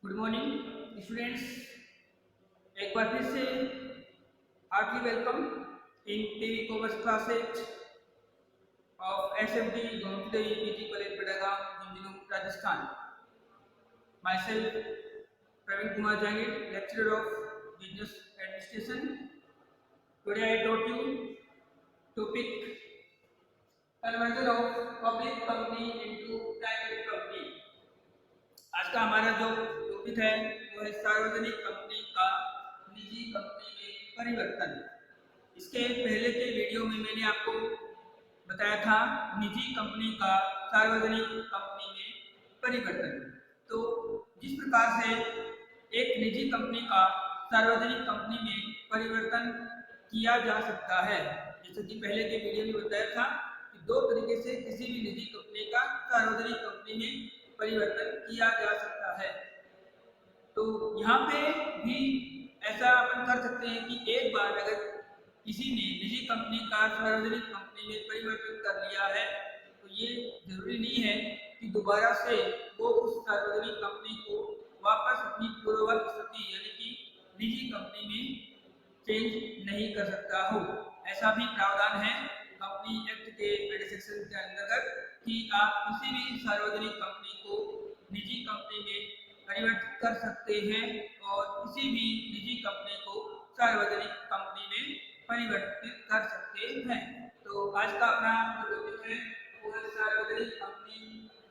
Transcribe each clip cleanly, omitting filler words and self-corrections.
Good morning students. एक बार फिर से heartily welcome in TV commerce classes of SFD Gomti PG college Pedagaon Jhunjhunu Rajasthan. Myself Praveen Kumar Jahangir, lecturer of business administration. Today I taught you topic conversion of public company into private company. आज का हमारा जो topic है वो है सार्वजनिक कंपनी का निजी कंपनी में परिवर्तन। इसके पहले के वीडियो में मैंने आपको बताया था निजी कंपनी का सार्वजनिक कंपनी में परिवर्तन। तो जिस प्रकार से एक निजी कंपनी का सार्वजनिक कंपनी में परिवर्तन किया जा सकता है, जैसे कि पहले के वीडियो में बताया था कि दो तरीके से किसी भी निजी कंपनी का सार्वजनिक कंपनी में परिवर्तन किया जा सकता है। तो यहाँ पे भी ऐसा अपन कर सकते हैं कि एक बार अगर किसी ने निजी कंपनी का सार्वजनिक कंपनी में परिवर्तन कर लिया है तो ये जरूरी नहीं है कि दोबारा से वो उस सार्वजनिक कंपनी को वापस अपनी पूर्ववत स्थिति यानी कि निजी कंपनी में चेंज नहीं कर सकता हो। ऐसा भी प्रावधान है कंपनी एक्ट के सेक्शन के अंतर्गत कि आप किसी भी सार्वजनिक कंपनी को निजी कंपनी में परिवर्तित कर सकते हैं और किसी भी निजी कंपनी को सार्वजनिक कंपनी में परिवर्तित कर सकते हैं। तो आज का अपना जो टॉपिक है वो है सार्वजनिक कंपनी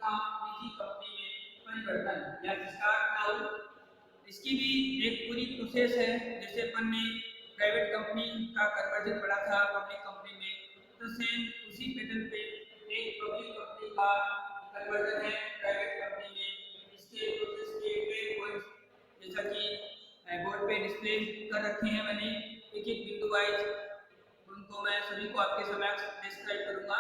का निजी कंपनी में परिवर्तन या स्टार्ट नाउ। इसकी भी एक पूरी प्रोसेस है। जैसे अपन ने प्राइवेट कंपनी का कन्वर्जन पढ़ा था पब्लिक कंपनी में, तो सेम उसी पैटर्न पे एक पब्लिक कंपनी का कन्वर्जन है प्राइवेट कंपनी में। इसके प्रोसेस के कई पॉइंट्स जैसा कि बोर्ड पे डिस्प्ले कर रखे हैं मैंने, एक एक बिंदु वाइज उनको मैं सभी को आपके समक्ष डिस्क्राइब करूंगा।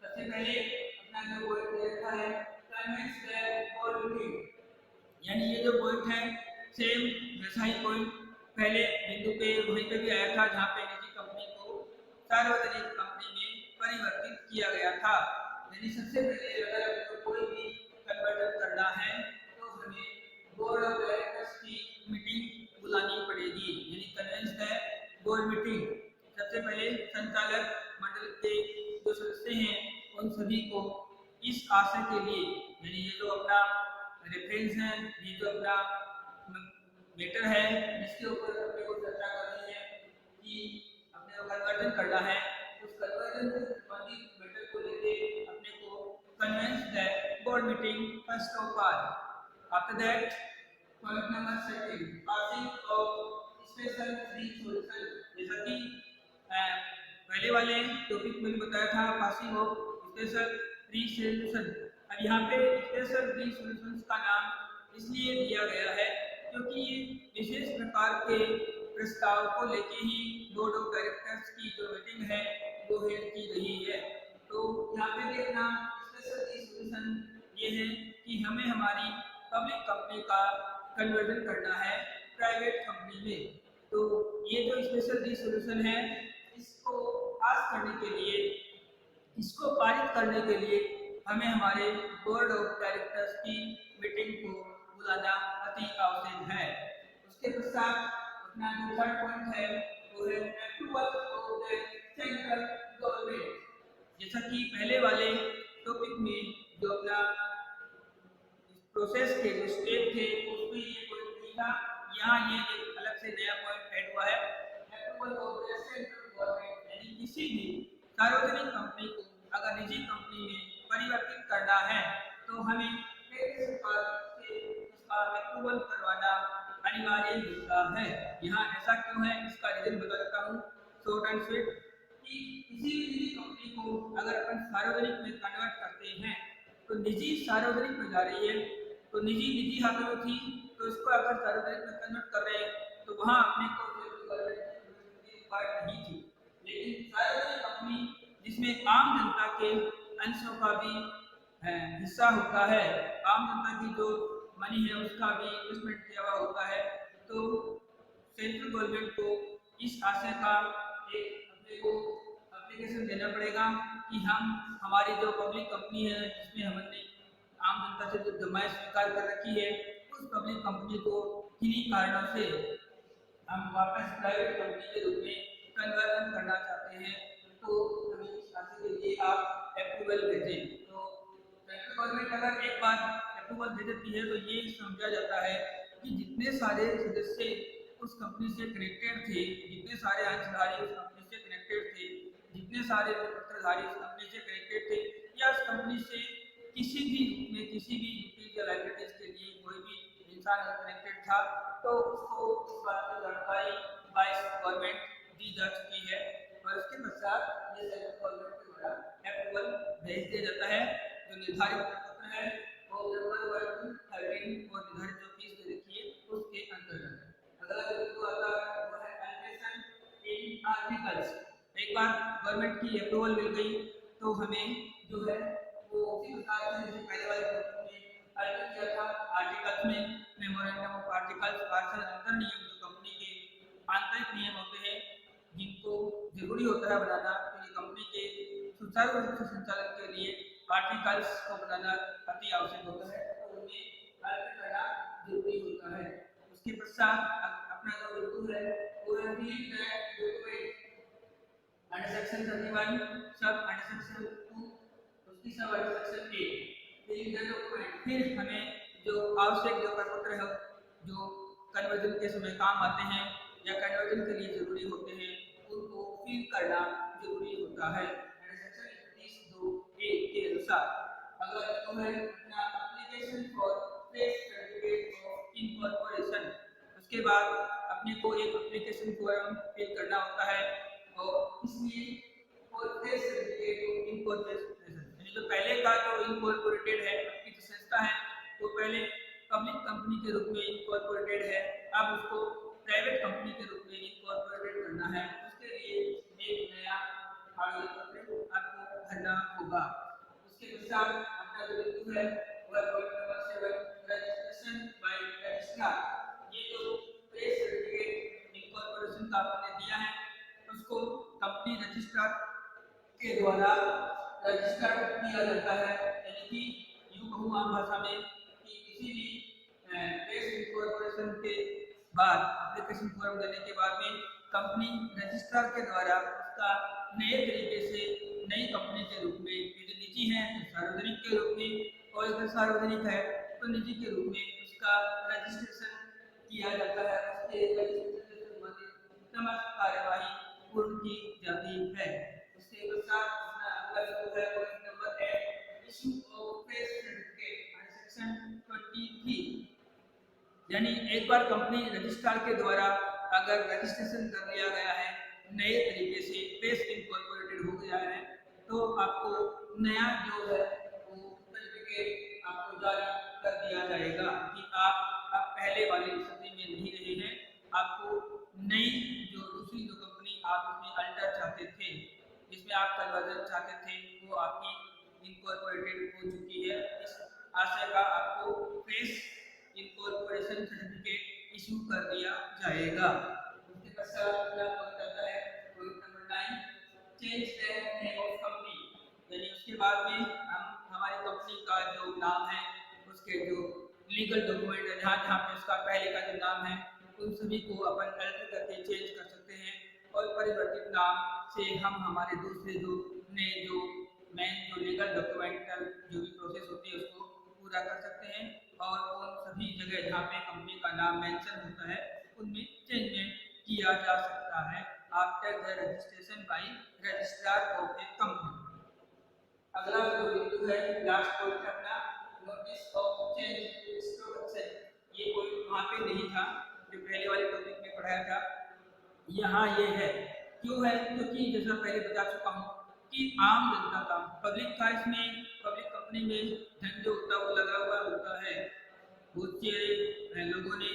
सबसे पहले अपना जो पॉइंट देखा है कन्वेंस दैट बोर्ड मीटिंग, यानी ये जो पॉइंट है सेम वैसा ही पॉइंट पहले बिंदु पे वहीं पे भी आया था जहाँ पे निजी कंपनी को सार्वजनिक कंपनी में परिवर्तित किया गया था। यानी सबसे पहले अगर आपको कोई भी कन्वर्जन करना है तो हमें बोर्ड ऑफ डायरेक्टर्स की मीटिंग बुलानी पड़ेगी, यानी कन्वेंस है बोर्ड मीटिंग। सबसे पहले संचालक मंडल के जो सदस्य हैं उन सभी को इस आशय के लिए, यानी ये जो अपना रेफरेंस है, ये जो अपना मैटर है जिसके ऊपर अपने को चर्चा करनी है कि अपने को कन्वर्जन करना है, उस कन्वर्जन से संबंधित मैटर को लेके अपने को convene that board meeting first of all. After that point number second passing of special free solution. जैसा कि पहले वाले टॉपिक में बताया था passing of special free solution. अब यहाँ पे स्पेशल फ्री सॉल्यूशंस का नाम इसलिए दिया गया है क्योंकि ये विशेष प्रकार के प्रस्ताव को लेके ही बोर्ड ऑफ डायरेक्टर्स की जो मीटिंग है वो हेल्ड की रही है। तो यहाँ पे देखना स्पेशल सॉल्यूशन ये है कि हमें हमारी पब्लिक कंपनी का कन्वर्जन करना है प्राइवेट कंपनी में। तो ये जो स्पेशल सॉल्यूशन है इसको पास करने के लिए, इसको पारित करने के लिए हमें हमारे बोर्ड ऑफ डायरेक्टर्स की मीटिंग को बुलाना अति आवश्यक है। उसके पश्चात अपना जो थर्ड पॉइंट है वो है approval of the central government. जैसा कि पहले वाले टॉपिक में जो अपना प्रोसेस के जो स्टेप थे उसमें ये पॉइंट नहीं था, यहाँ ये एक अलग से नया पॉइंट ऐड हुआ है approval of the central government. यानी किसी भी सार्वजनिक कंपनी को अगर निजी कंपनी में परिवर्तित करना है तो हमें केंद्र सरकार से उसका अप्रूवल करवाना अनिवार्य होता है। यहाँ ऐसा क्यों है इसका रीजन बता देता हूँ शॉर्ट एंड स्वीट, कि किसी भी निजी कंपनी को अगर अपन सार्वजनिक में कन्वर्ट करते हैं तो निजी सार्वजनिक में जा रही है, तो निजी निजी हाथों में थी तो इसको अगर सार्वजनिक में कन्वर्ट कर रहे हैं तो वहाँ अपने को नहीं थी। लेकिन सार्वजनिक कंपनी जिसमें आम जनता के अंशों का भी हिस्सा होता है, आम जनता की जो मनी है उसका भी इन्वेस्टमेंट किया हुआ होता है, तो सेंट्रल गवर्नमेंट को इस आशय का एक अपने को एप्लीकेशन देना पड़ेगा कि हम हमारी जो पब्लिक कंपनी है जिसमें हमने आम जनता से जो जमायत स्वीकार कर रखी है उस पब्लिक कंपनी को किन्हीं कारणों से हम वापस प्राइवेट कंपनी के रूप में कन्वर्जन करना चाहते हैं, तो हमें इस राशि के लिए आप अप्रूवल भेजें। तो सेंट्रल गवर्नमेंट अगर एक बार अप्रूवल दे देती है तो ये समझा जाता है कि जितने सारे सदस्य उस कंपनी से कनेक्टेड थे, जितने सारे अंशधारी उस कंपनी से कनेक्टेड थे, जितने सारे पत्रधारी उस कंपनी से कनेक्टेड थे, या उस कंपनी से किसी भी रूप में किसी भी ड्यूटीज या लाइबिलिटीज के लिए कोई भी इंसान कनेक्टेड था, तो उसको इस बात की जानकारी वाइस गवर्नमेंट दी जा चुकी है और उसके पश्चात ये सेंट्रल गवर्नमेंट के द्वारा अप्रूवल भेज दिया जाता है। जो निर्धारित पत्र है वो नंबर 1 13 और निर्धारित जो फीस दे रखी है उसके अंतर्गत। अगला जो बिंदु आता है वो है अल्ट्रेशन इन आर्टिकल्स। एक बार गवर्नमेंट की अप्रूवल मिल गई तो हमें जो है वो उसी प्रकार से जैसे पहले वाले पत्र में अल्टर किया था, आर्टिकल्स में मेमोरेंडम ऑफ आर्टिकल्स पार्सल अंतर नियम जो कंपनी के आंतरिक नियम होते हैं जिनको जरूरी होता है बनाना, तो ये कंपनी के सुचारू रूप से संचालन के लिए आर्टिकल्स को बनाना अति आवश्यक होता है, तो उन्हें अल्टर करना जरूरी होता है। उसके पश्चात अपना जो बिंदु है वो है field that document under section 31 सब अंडर सेक्शन 2 उसकी सब under section 8 field that document. फिर हमें जो आवश्यक जो प्रपत्र है जो कन्वर्जन के समय काम आते हैं या कन्वर्जन के लिए जरूरी होते हैं उनको फिल करना जरूरी होता है सेक्शन 31(2)(a) के अनुसार। अगला बिंदु है अपना application for fresh certificate of incorporation. उसके बाद अपने को एक एप्लीकेशन फॉर्म फिल करना होता है और इसलिए for fresh certificate of incorporation, यानी जो पहले का जो इनकॉर्पोरेटेड है आपकी जो संस्था है वो पहले पब्लिक कंपनी के रूप में इनकॉर्पोरेटेड है, अब उसको प्राइवेट कंपनी के रूप में इनकॉर्पोरेटेड करना है, उसके लिए एक नया आवेदन पत्र आपको भरना होगा। उसके अनुसार अपना जो बिंदु है वह point number 7 registration bye registrar. ये जो प्रेस सर्टिफिकेट इनकॉर्पोरेशन का आपने दिया है उसको कंपनी रजिस्ट्रार के द्वारा रजिस्टर्ड किया जाता है, यानी कि यूं कहूं आम भाषा में कि किसी भी प्रेस इनकॉर्पोरेशन के बाद एप्लीकेशन फॉर्म देने के बाद में कंपनी रजिस्ट्रार के द्वारा उसका नए तरीके से नई कंपनी के रूप में, यदि निजी है तो सार्वजनिक के रूप में और अगर सार्वजनिक है तो निजी के रूप में उसका रजिस्ट्रेशन किया जाता है। उसके रजिस्ट्रेशन से संबंधित समस्त कार्यवाही पूर्ण की जाती है। उसके पश्चात अपना अगला बिंदु है point number 8 issue of press certificate under section 23। यानी एक बार कंपनी रजिस्ट्रार के द्वारा अगर रजिस्ट्रेशन कर लिया गया है, नए तरीके से प्रेस इनकॉर्पोरेटेड हो गया है, तो आपको नया जो है वो सर्टिफिकेट आपको जारी कर दिया जाएगा कि आप पहले वाले स्थिति में नहीं रहे हैं, आपको नई जो दूसरी जो कंपनी आप उसमें अल्टर चाहते थे, जिसमें आप कन्वर्जन चाहते थे, वो आपकी इनकॉर्पोरेटेड हो चुकी है। इस आशय का आपको प्रेस इनकॉर्पोरेशन सर्टिफिकेट इशू कर दिया जाएगा। उसके पश्चात अगला पॉइंट आता है point number 9 change the name of company. यानी उसके बाद में हम हमारी कंपनी का जो नाम है उसके जो लीगल डॉक्यूमेंट है जहाँ जहाँ पे उसका पहले का जो नाम है उन सभी को अपन अल्टर करके चेंज कर सकते हैं और परिवर्तित नाम से हम हमारे दूसरे जो नए जो मेन जो लीगल डॉक्यूमेंटल जो भी प्रोसेस होती है उसको पूरा कर सकते हैं और उन सभी जगह जहाँ पे कंपनी का नाम मेंशन होता है उनमें चेंजमेंट किया जा सकता है after the registration bye registrar of A company. अगला जो बिंदु है लास्ट पॉइंट अपना नोटिस ऑफ चेंज इंस्ट्रक्शन। ये पॉइंट वहाँ पे नहीं था जो पहले वाले टॉपिक में पढ़ाया था, यहाँ ये है। क्यों है? क्योंकि जैसा पहले बता चुका हूँ कि आम जनता का पब्लिक का इसमें पब्लिक कंपनी में धन जो होता है वो लगा हुआ होता है। बहुत से लोगों ने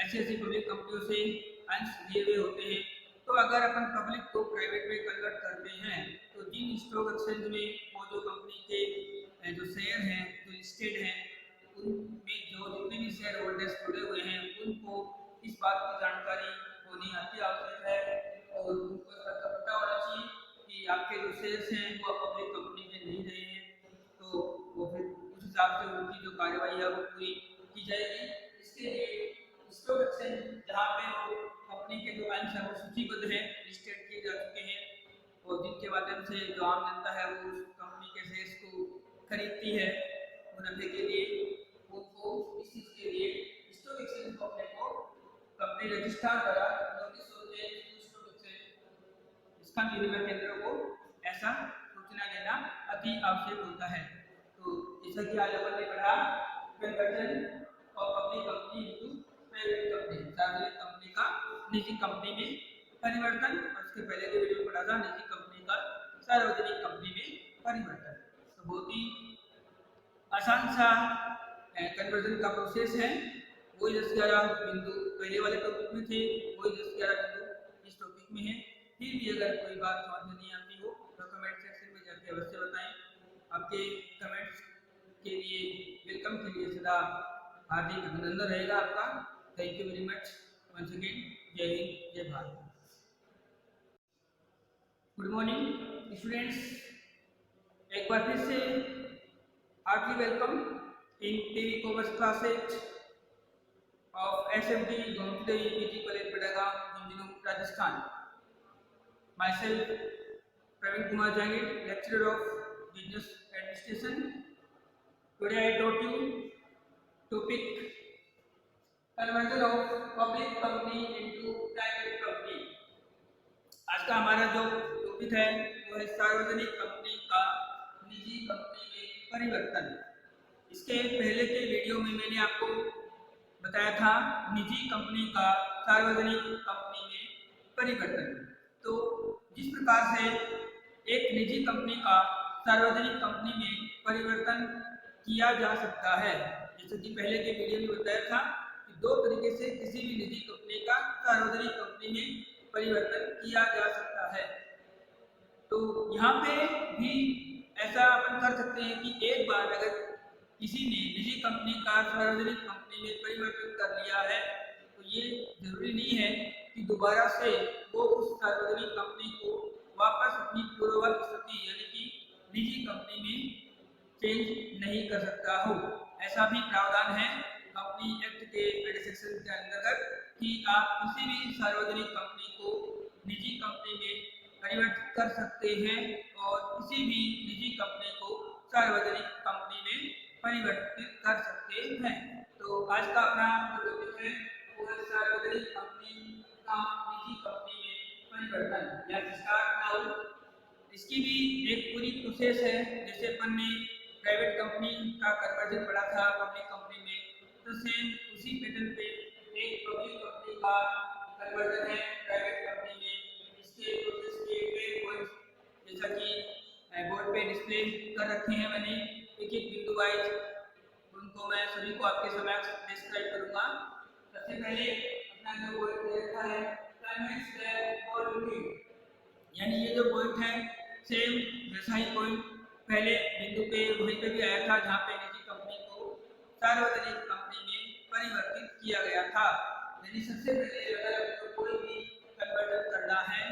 ऐसी पब्लिक कंपनियों से अंश लिए हुए होते हैं, तो अगर अपन पब्लिक को प्राइवेट में कन्वर्ट करते हैं तो जिन स्टॉक एक्सचेंज में वो जो कंपनी के जो शेयर हैं जो लिस्टेड हैं उनमें जो जितने भी शेयर होल्डर्स जुड़े हुए हैं उनको इस बात की जानकारी होनी अति आवश्यक है और उनको पता होना चाहिए कि आपके जो शेयर्स हैं वो पब्लिक कंपनी में नहीं रहे हैं, तो वो फिर उस हिसाब से उनकी जो कार्यवाही है वो पूरी की जाएगी। सूचीबद्ध हैं, लिस्टेड किए जा चुके हैं और जिनके माध्यम से जो आम जनता है वो उस कंपनी के शेयर्स को खरीदती है मुनाफे के लिए। उनको इस चीज के लिए स्टॉक एक्सचेंज को अपने को कंपनी रजिस्ट्रार द्वारा नोटिस होते हैं स्टॉक एक्सचेंज इसका विनिमय केंद्रों को ऐसा सूचना देना अति आवश्यक होता है। तो जैसा कि आज अपन ने पढ़ा conversion of public company into private company, सार्वजनिक कंपनी का निजी कंपनी में परिवर्तन, और उसके पहले जो वीडियो पढ़ा था निजी कंपनी का सार्वजनिक कंपनी में परिवर्तन। तो बहुत ही आसान सा कन्वर्जन का प्रोसेस है। वही 10-11 बिंदु पहले वाले टॉपिक में थे, वही 10-11 बिंदु इस टॉपिक में है। फिर भी अगर कोई बात समझ में नहीं आती हो तो कमेंट सेक्शन में जाके अवश्य बताएं। आपके कमेंट्स के लिए वेलकम के लिए सदा हार्दिक अभिनंदन रहेगा आपका। Thank you very much once again. जय हिंद, जय भारत। गुड मॉर्निंग स्टूडेंट्स, एक बार फिर से heartily welcome in TV commerce classes of SFD Gauntiday PG College Pedagang, Junjunung, Rajasthan. Myself Praveen Kumar Jangir, lecturer of Business Administration. Today I taught you topic conversion of public company into private company. आज का हमारा जो topic है वो है सार्वजनिक company का निजी कंपनी में परिवर्तन। इसके पहले के वीडियो में मैंने आपको बताया था निजी कंपनी का सार्वजनिक कंपनी में परिवर्तन। तो जिस प्रकार से एक निजी कंपनी का सार्वजनिक कंपनी में परिवर्तन किया जा सकता है, जैसे कि पहले के वीडियो में बताया था कि दो तरीके से किसी भी निजी कंपनी का सार्वजनिक कंपनी में परिवर्तन किया जा सकता है। तो यहाँ पे भी ऐसा अपन कर सकते हैं कि एक बार अगर किसी ने निजी कंपनी का सार्वजनिक कंपनी में परिवर्तन कर लिया है तो ये जरूरी नहीं है कि दोबारा से वो उस सार्वजनिक कंपनी को वापस अपनी पूर्ववत स्थिति यानी कि निजी कंपनी में चेंज नहीं कर सकता हो। ऐसा भी प्रावधान है कंपनी एक्ट के सेक्शन के अंतर्गत कि आप किसी भी सार्वजनिक कंपनी को निजी कंपनी में परिवर्तित कर सकते हैं और किसी भी निजी कंपनी को सार्वजनिक कंपनी में परिवर्तित कर सकते हैं। तो आज का अपना टॉपिक है वो है सार्वजनिक कंपनी का निजी कंपनी में परिवर्तन या स्टार्ट नाउ। इसकी भी एक पूरी प्रोसेस है, जैसे अपन ने प्राइवेट कंपनी का कन्वर्जन पढ़ा था पब्लिक कंपनी में, तो सेम उसी पैटर्न पे एक पब्लिक कंपनी का कन्वर्जन है प्राइवेट कंपनी में। इसके प्रोसेस के कई पॉइंट्स जैसा कि बोर्ड पे डिस्प्ले कर रखे हैं मैंने, एक एक बिंदु वाइज उनको मैं सभी को आपके समक्ष डिस्क्राइब करूंगा। सबसे पहले अपना जो पॉइंट देखा है कन्वेंस दैट और रूटिंग, यानी ये जो पॉइंट है सेम वैसा ही पॉइंट पहले बिंदु पे वहीं पे भी आया था जहाँ पे निजी कंपनी को सार्वजनिक कंपनी में परिवर्तित किया गया था। यानी सबसे पहले अगर आपको कोई भी कन्वर्जन करना है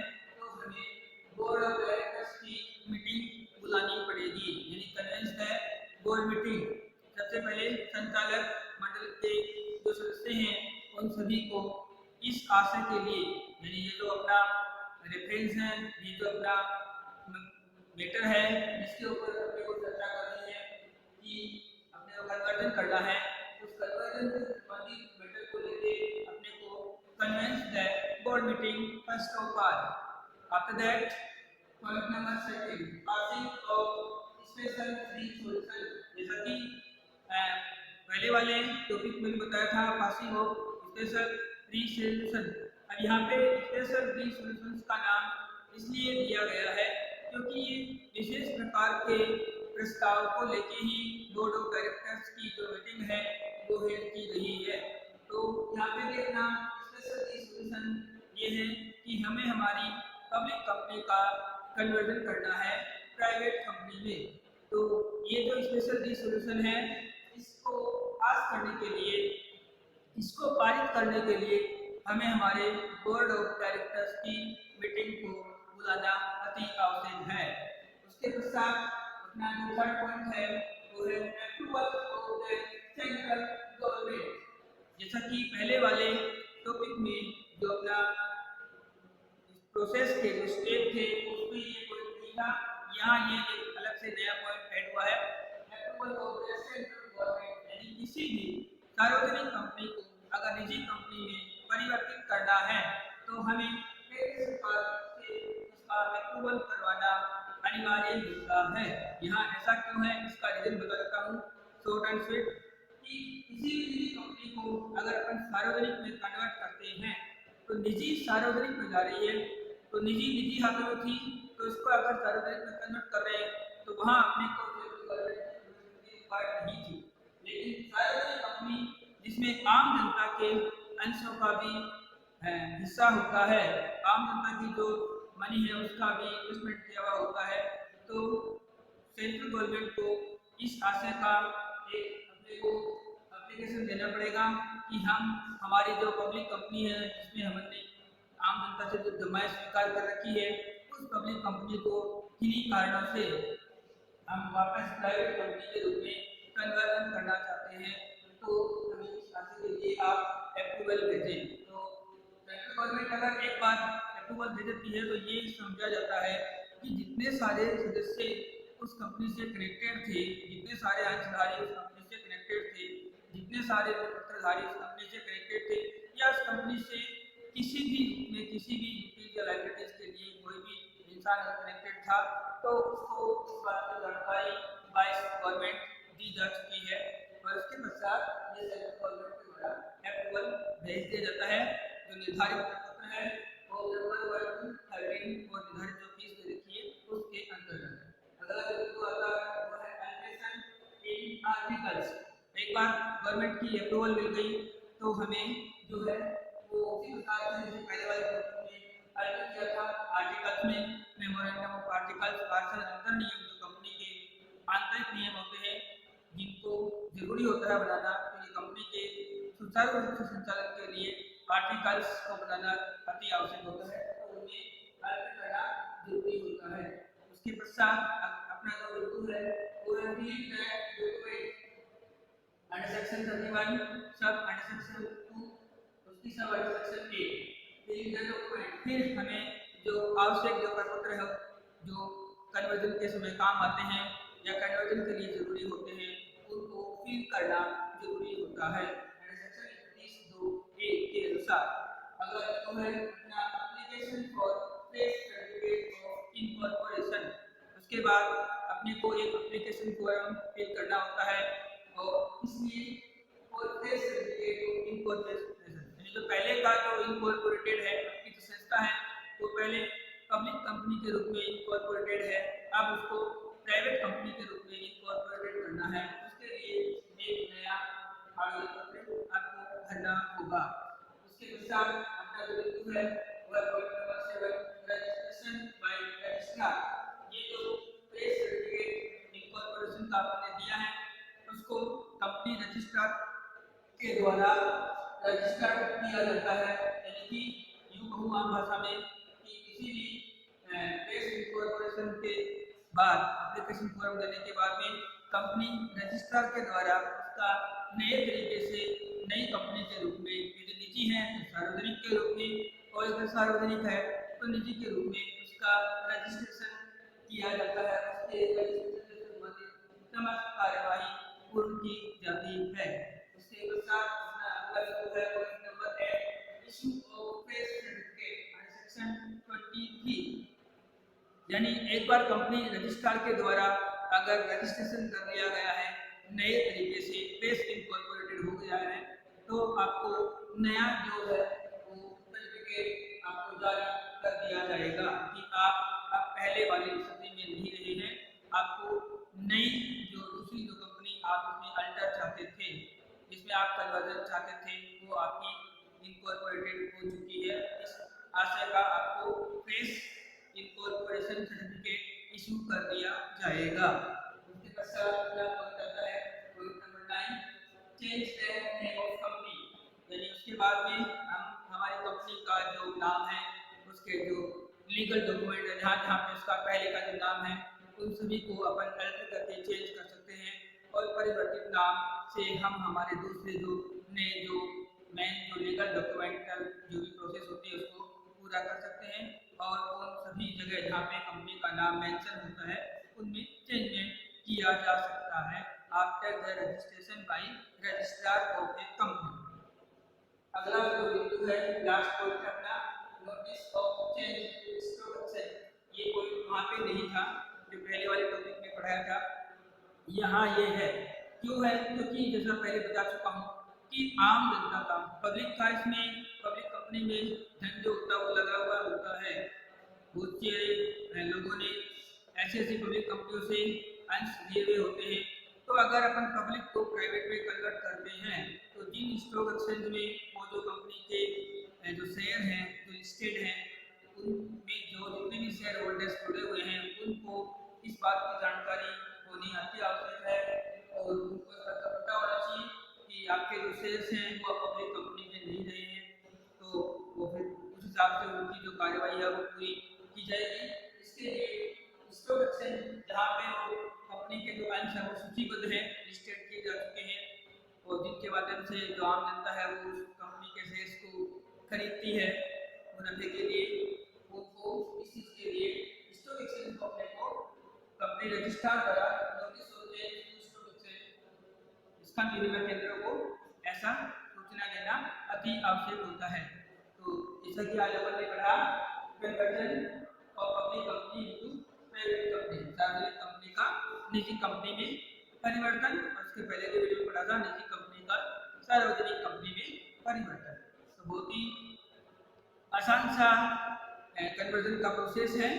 तो हमें बोर्ड ऑफ डायरेक्टर्स की मीटिंग बुलानी पड़ेगी, यानी कन्वेंस दैट बोर्ड मीटिंग। सबसे पहले संचालक मंडल के जो सदस्य हैं उन सभी को इस आशय के लिए, यानी ये जो अपना रेफरेंस है, ये जो अपना मैटर है जिसके ऊपर अपने को चर्चा करनी है कि अपने को कन्वर्जन करना है, उस कन्वर्जन से संबंधित मैटर को लेके अपने को convene that board meeting first of all. After that point number 2 passing of special free solution, जैसा कि पहले वाले टॉपिक में भी बताया था passing of special free solution. अब यहाँ पे स्पेशल फ्री सॉल्यूशंस का नाम इसलिए दिया गया है क्योंकि ये विशेष प्रकार के प्रस्ताव को लेके ही बोर्ड ऑफ डायरेक्टर्स की जो मीटिंग है वो हेल्ड की गई है। तो यहाँ पे देखना स्पेशल फ्री सॉल्यूशन ये है कि हमें हमारी पब्लिक कंपनी का कन्वर्जन करना है प्राइवेट कंपनी में। तो ये जो स्पेशल फ्री सॉल्यूशन है इसको पास करने के लिए, इसको पारित करने के लिए हमें हमारे बोर्ड ऑफ डायरेक्टर्स की मीटिंग को बुलाना अति आवश्यक है। उसके पश्चात अपना जो थर्ड पॉइंट है वो है approval of the central government. जैसा कि पहले वाले टॉपिक में जो अपना प्रोसेस के जो स्टेप थे उसमें ये पॉइंट नहीं था। यहाँ ये एक अलग से नया पॉइंट ऐड हुआ है। Approval of the central government, यानी किसी भी सार्वजनिक कंपनी को अगर निजी कंपनी में परिवर्तित करना है तो हमें केंद्र सरकार से उसका अप्रूवल करवाना अनिवार्य होता है। यहाँ ऐसा क्यों है, इसका रीजन बता देता हूँ शॉर्ट एंड स्वीट, कि किसी भी निजी कंपनी को अगर अपन सार्वजनिक में कन्वर्ट करते हैं तो निजी सार्वजनिक में जा रही है, तो निजी निजी हाथों में थी, तो इसको अगर सार्वजनिक में कन्वर्ट कर रहे हैं तो वहाँ अपने को नहीं थी। लेकिन सार्वजनिक कंपनी जिसमें आम जनता के अंशों का भी हिस्सा होता है, आम जनता की जो मनी है उसका भी इन्वेस्टमेंट किया हुआ होता है, तो सेंट्रल गवर्नमेंट को इस आशय का एक अपने को एप्लीकेशन देना पड़ेगा कि हम हमारी जो पब्लिक कंपनी है जिसमें हमने आम जनता से जो जमाएं स्वीकार कर रखी है उस पब्लिक कंपनी को किन्हीं कारणों से हम वापस प्राइवेट कंपनी के रूप में कन्वर्जन करना चाहते हैं, तो हमें इस आशय के लिए आप अप्रूवल भेजें। तो सेंट्रल गवर्नमेंट अगर एक बार अप्रूवल दे देती है तो ये समझा जाता है कि जितने सारे सदस्य उस कंपनी से कनेक्टेड थे, जितने सारे अंशधारी उस कंपनी से कनेक्टेड थे, जितने सारे पत्रधारी उस कंपनी से कनेक्टेड थे, या उस कंपनी से किसी भी रूप में किसी भी ड्यूटीज या लाइबिलिटीज के लिए कोई भी इंसान कनेक्टेड था, तो उसको इस बात की जानकारी वाइस गवर्नमेंट दी जा चुकी है और उसके पश्चात ये सेंट्रल गवर्नमेंट के द्वारा अप्रूवल भेज दिया जाता है। जो निर्धारित पत्र है वो नंबर 1 to 13 और निर्धारित जो फीस दे रखी है उसके अंतर्गत। अगला जो बिंदु आता है वो है एलोकेशन इन आर्टिकल्स। एक बार गवर्नमेंट की अप्रूवल मिल गई तो हमें जो है वो उसी प्रकार से जैसे पहले वाले पत्र में अर्ज किया था, आर्टिकल्स में मेमोरेंडम ऑफ आर्टिकल्स पार्षद अंतर नियम जो कंपनी के आंतरिक नियम होते हैं जिनको जरूरी होता है बनाना, तो ये कंपनी के सुचारू रूप से संचालन के लिए आर्टिकल्स को बनाना अति आवश्यक होता है, तो उन्हें अर्ज करना जरूरी होता है। उसके पश्चात अपना जो बिंदु है वो है अंडर सेक्शन 31 सब अंडर सेक्शन 2 उसकी सब अंडर सेक्शन 8 फिर हमें जो आवश्यक जो प्रपत्र है जो कन्वर्जन के समय काम आते हैं या कन्वर्जन के लिए जरूरी होते हैं उनको फिल करना जरूरी होता है। सेक्शन 31(2)(a) के अनुसार अगर तो है अपना application for place certificate of incorporation, उसके बाद अपने को एक एप्लीकेशन फॉर्म फिल करना होता है और इसलिए for place certificate of incorporation, यानी जो पहले का जो इनकॉर्पोरेटेड है आपकी जो संस्था है वो पहले पब्लिक कंपनी के रूप में इनकॉर्पोरेटेड है, अब उसको प्राइवेट कंपनी के रूप में इनकॉर्पोरेटेड करना है, उसके लिए एक नया आवेदन पत्र आपको भरना होगा। उसके अनुसार अपना जो बिंदु है वह point number 7 registration bye registrar. ये जो प्लेस सर्टिफिकेट इनकॉर्पोरेशन का आपने दिया है उसको कंपनी रजिस्ट्रार के द्वारा रजिस्टर किया जाता है, यानी कि यूं कहूं आम भाषा में कि किसी भी प्लेस इनकॉर्पोरेशन के बाद एप्लीकेशन फॉर्म देने के बाद में कंपनी रजिस्ट्रार के द्वारा उसका नए तरीके से नई कंपनी के रूप में, यदि निजी है तो सार्वजनिक के रूप में और अगर सार्वजनिक है तो निजी के रूप में उसका रजिस्ट्रेशन किया जाता है। उसके रजिस्ट्रेशन से संबंधित समस्त कार्यवाही पूर्ण की जाती है। उसके पश्चात अपना अगला बिंदु है point number 8 issue of place certificate section 23, यानी एक बार कंपनी रजिस्ट्रार के द्वारा अगर रजिस्ट्रेशन कर लिया गया है, नए तरीके से प्लेस इनकॉर्पोरेटेड हो गया है, तो आपको नया जो है वो सर्टिफिकेट आपको जारी कर दिया जाएगा कि आप पहले वाली स्थिति में नहीं रहे हैं, आपको नई जो दूसरी जो कंपनी आप उसमें अल्टर चाहते थे, जिसमें आप कन्वर्जन चाहते थे, वो आपकी इनकॉर्पोरेटेड हो चुकी है। इस आशय का आपको प्लेस इनकॉर्पोरेशन सर्टिफिकेट इशू कर दिया जाएगा। उसके पश्चात अगला पॉइंट आता है point number 9 change the name of company, यानी उसके बाद में हम हमारी कंपनी का जो नाम है उसके जो लीगल डॉक्यूमेंट है जहाँ जहाँ पे उसका पहले का जो नाम है उन सभी को अपन अल्टर करके चेंज कर सकते हैं और परिवर्तित नाम से हम हमारे दूसरे जो नए जो मेन जो लीगल डॉक्यूमेंटल जो भी प्रोसेस होती है उसको पूरा कर सकते हैं नाम मेंशन होता है उनमें चेंजमेंट किया जा सकता है after the registration bye registrar of A company. अगला जो बिंदु है लास्ट पॉइंट अपना notice of change stock exchange. ये कोई वहाँ पे नहीं था जो पहले वाले टॉपिक में पढ़ाया था, यहाँ ये है। क्यों है? क्योंकि जैसा पहले बता चुका हूँ कि आम जनता का पब्लिक था, इसमें पब्लिक कंपनी में धन जो होता है वो लगा हुआ होता है। बहुत से लोगों ने ऐसी पब्लिक कंपनियों से अंश लिए हुए होते हैं। तो अगर अपन पब्लिक को प्राइवेट में कन्वर्ट करते हैं तो जिन स्टॉक एक्सचेंज में वो जो कंपनी के जो शेयर हैं जो लिस्टेड हैं उनमें जो जितने भी शेयर होल्डर्स जुड़े हुए हैं उनको इस बात की जानकारी होनी अति आवश्यक है और उनको पता होना चाहिए कि आपके जो शेयर्स हैं वो पब्लिक कंपनी में नहीं रहे हैं, तो वो फिर उस हिसाब से उनकी जो कार्रवाई है वो पूरी की जाएगी। इसके लिए स्टॉक एक्सचेंज जहाँ पे वो कंपनी के जो अंश है वो सूचीबद्ध है, लिस्टेड किए जा चुके हैं और जिनके माध्यम से जो आम जनता है वो उस कंपनी के शेयर्स को खरीदती है मुनाफे के लिए, उनको इस चीज के लिए स्टॉक एक्सचेंज को अपने को कंपनी रजिस्ट्रार द्वारा notice of change stock exchange इसका विनिमय केंद्र को ऐसा सूचना देना अति आवश्यक होता है। तो जैसा कि आज अपन ने पढ़ा conversion of public company into private company, सार्वजनिक कंपनी का निजी कंपनी में परिवर्तन, और उसके पहले जो वीडियो पढ़ा था निजी कंपनी का सार्वजनिक कंपनी में परिवर्तन। तो बहुत ही आसान सा कन्वर्जन का प्रोसेस है।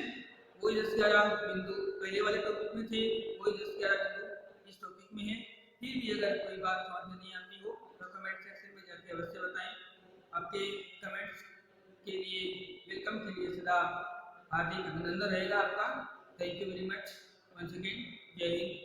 वही 10-11 बिंदु पहले वाले टॉपिक में थे, वही 10-11 बिंदु इस टॉपिक में है। फिर भी अगर कोई बात समझ में नहीं आती हो तो कमेंट सेक्शन में जाके अवश्य बताएं। आपके कमेंट्स के लिए वेलकम के लिए सदा हार्दिक अभिनंदन रहेगा आपका। Thank you very much once again. जय हिंद।